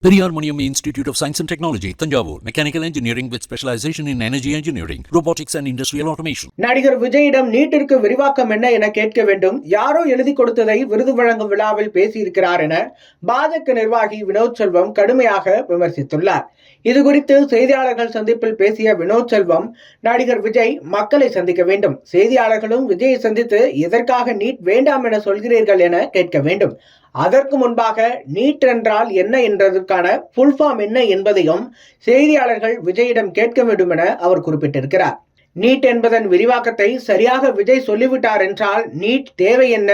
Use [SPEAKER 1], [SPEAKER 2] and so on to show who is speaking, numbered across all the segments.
[SPEAKER 1] Periyar Maniam Institute of Science and Technology, Tanjavur. Mechanical Engineering with specialization in energy engineering, robotics and industrial automation.
[SPEAKER 2] நடிகர் விஜயிடம் நீட்டிற்கு விரிவாக்கம் என்ன என கேட்க வேண்டும். யாரோ எழுதி கொடுத்ததை விருது வழங்கும் விழாவில் பேசியிருக்கிறார் என பாஜக நிர்வாகி வினோத் செல்வம் கடுமையாக விமர்சித்துள்ளார். இதுகுறித்து செய்தியாளர்கள் சந்திப்பில் பேசிய வினோத் செல்வம், நடிகர் விஜய் மக்களை சந்திக்க வேண்டும். செய்தியாளர்களும் விஜயை சந்தித்து எதற்காக நீட் வேண்டாம் என சொல்கிறீர்கள் என கேட்க வேண்டும். அதற்கு முன்பாக நீட் என்றால் என்ன என்றதற்கான ஃபுல் ஃபார்ம் என்ன என்பதையும் செய்தியாளர்கள் விஜயிடம் கேட்க வேண்டும் என அவர் குறிப்பிட்டிருக்கிறார். நீட் என்பதன் விரிவாக்கத்தை சரியாக விஜய் சொல்லிவிட்டார் என்றால் நீட் தேவை என்ன,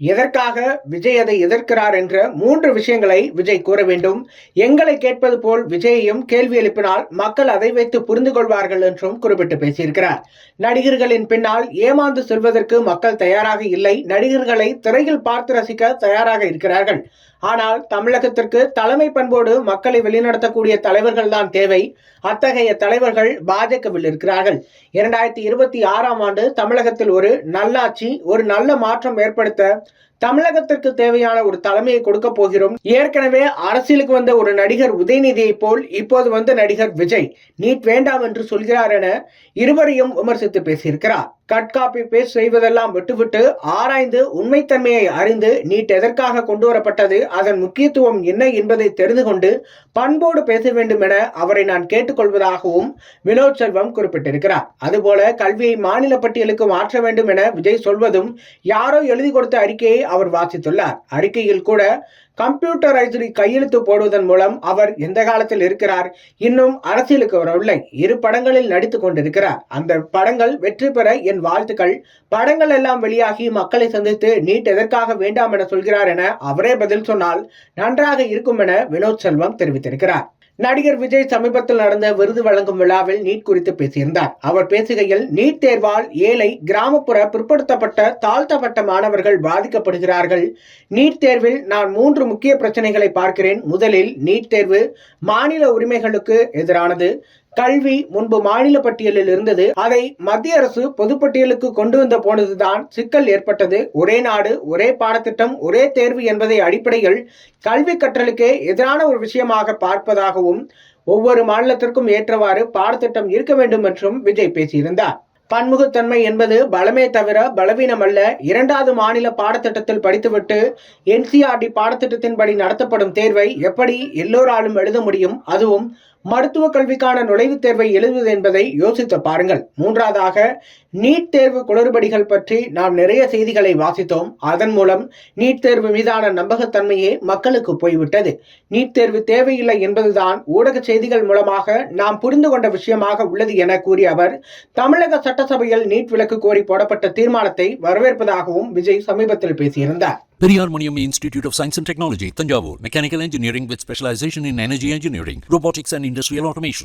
[SPEAKER 2] எதற்காக விஜய் அதை எதிர்க்கிறார் என்ற 3 விஷயங்களை விஜய் கூற வேண்டும். எங்களை கேட்பது போல் விஜயையும் கேள்வி எழுப்பினால் மக்கள் அதை வைத்து புரிந்து கொள்வார்கள் என்றும் குறிப்பிட்டு பேசியிருக்கிறார். நடிகர்களின் பின்னால் ஏமாந்து செல்வதற்கு மக்கள் தயாராக இல்லை. நடிகர்களை திரையில் பார்த்து ரசிக்க தயாராக இருக்கிறார்கள். ஆனால் தமிழகத்திற்கு தலைமை பண்போடு மக்களை வழிநடத்தக்கூடிய தலைவர்கள் தான் தேவை. அத்தகைய தலைவர்கள் பாஜகவில் இருக்கிறார்கள். 2026ஆம் ஆண்டு தமிழகத்தில் ஒரு நல்லாட்சி, ஒரு நல்ல மாற்றம் ஏற்படுத்த தமிழகத்திற்கு தேவையான ஒரு தலைமையை கொடுக்க போகிறோம். ஏற்கனவே அரசியலுக்கு வந்த ஒரு நடிகர் உதயநிதியை போல் இப்போது வந்த நடிகர் விஜய் நீட் வேண்டாம் என்று சொல்கிறார் என இருவரையும் விமர்சித்து பேசியிருக்கிறார். கட் காப்பி பேஸ்ட் செய்வதெல்லாம் விட்டுவிட்டு ஆராய்ந்து உண்மைத்தன்மையை அறிந்து நீட் எதற்காக கொண்டு வரப்பட்டது, அதன் முக்கியத்துவம் என்ன என்பதை தெரிந்து கொண்டு பண்போடு பேச வேண்டும் என அவரை நான் கேட்டுக்கொள்வதாகவும் வினோத் செல்வம் குறிப்பிட்டிருக்கிறார். அதுபோல கல்வியை மாநில பட்டியலுக்கு மாற்ற வேண்டும் என விஜய் சொல்வதும் யாரோ எழுதி கொடுத்த அறிக்கையை அவர் வாசித்துள்ளார். அறிக்கையில் கூட கம்ப்யூட்டரைஸ்டு கையெழுத்து போடுவதன் மூலம் அவர் எந்த காலத்தில் இருக்கிறார், இன்னும் அரசியலுக்கு வரவில்லை. 2 படங்களில் நடித்துக் கொண்டிருக்கிறார். அந்த படங்கள் வெற்றி பெற என் வாழ்த்துக்கள். படங்கள் எல்லாம் வெளியாகி மக்களை சந்தித்து நீட் எதற்காக வேண்டாம் என சொல்கிறார் என அவரே பதில் சொன்னால் நன்றாக இருக்கும் என வினோத் செல்வம் தெரிவித்திருக்கிறார். நடிகர் விஜய் சமீபத்தில் நடந்த விருது வழங்கும் விழாவில் நீட் குறித்து பேசியிருந்தார். அவர் பேசுகையில், நீட் தேர்வால் ஏழை, கிராமப்புற, பிற்படுத்தப்பட்ட, தாழ்த்தப்பட்ட மாணவர்கள் பாதிக்கப்படுகிறார்கள். நீட் தேர்வில் நான் 3 முக்கிய பிரச்சனைகளை பார்க்கிறேன். முதலில், நீட் தேர்வு மாநில உரிமைகளுக்கு எதிரானது. கல்வி முன்பு மாநில பட்டியலில் இருந்தது, அதை மத்திய அரசு பொதுப்பட்டியலுக்கு கொண்டு வந்த போனதுதான் சிக்கல் ஏற்பட்டது. ஒரே நாடு, ஒரே பாடத்திட்டம், ஒரே தேர்வு என்பதை அடிப்படையில் கல்வி கற்றலுக்கே எதிரான ஒரு விஷயமாக பார்ப்பதாகவும் ஒவ்வொரு மாநிலத்திற்கும் ஏற்றவாறு பாடத்திட்டம் இருக்க வேண்டும் என்றும் விஜய் பேசியிருந்தார். பன்முகத்தன்மை என்பது பலமே தவிர பலவீனம் அல்ல. 2வது மாநில பாடத்திட்டத்தில் படித்துவிட்டு NCERT பாடத்திட்டத்தின்படி நடத்தப்படும் தேர்வை எப்படி எல்லோராலும் எழுத முடியும்? அதுவும் மருத்துவ கல்விக்கான நுழைவுத் தேர்வை எழுதுவது என்பதை யோசித்து பாருங்கள். 3வதாக, நீட் தேர்வு குளறுபடிகள் பற்றி நாம் நிறைய செய்திகளை வாசித்தோம். அதன் மூலம் நீட் தேர்வு மீதான நம்பகத்தன்மையே மக்களுக்கு போய்விட்டது. நீட் தேர்வு தேவையில்லை என்பதுதான் ஊடக செய்திகள் மூலமாக நாம் புரிந்து கொண்ட விஷயமாக உள்ளது என கூறிய அவர், தமிழக சட்டசபையில் நீட் விலக்கு கோரி போடப்பட்ட தீர்மானத்தை வரவேற்பதாகவும் விஜய் சமீபத்தில் பேசியிருந்தார்.
[SPEAKER 1] Periyar Maniam Institute of Science and Technology, Tanjavur. Mechanical Engineering with specialization in energy engineering, robotics and industrial automation.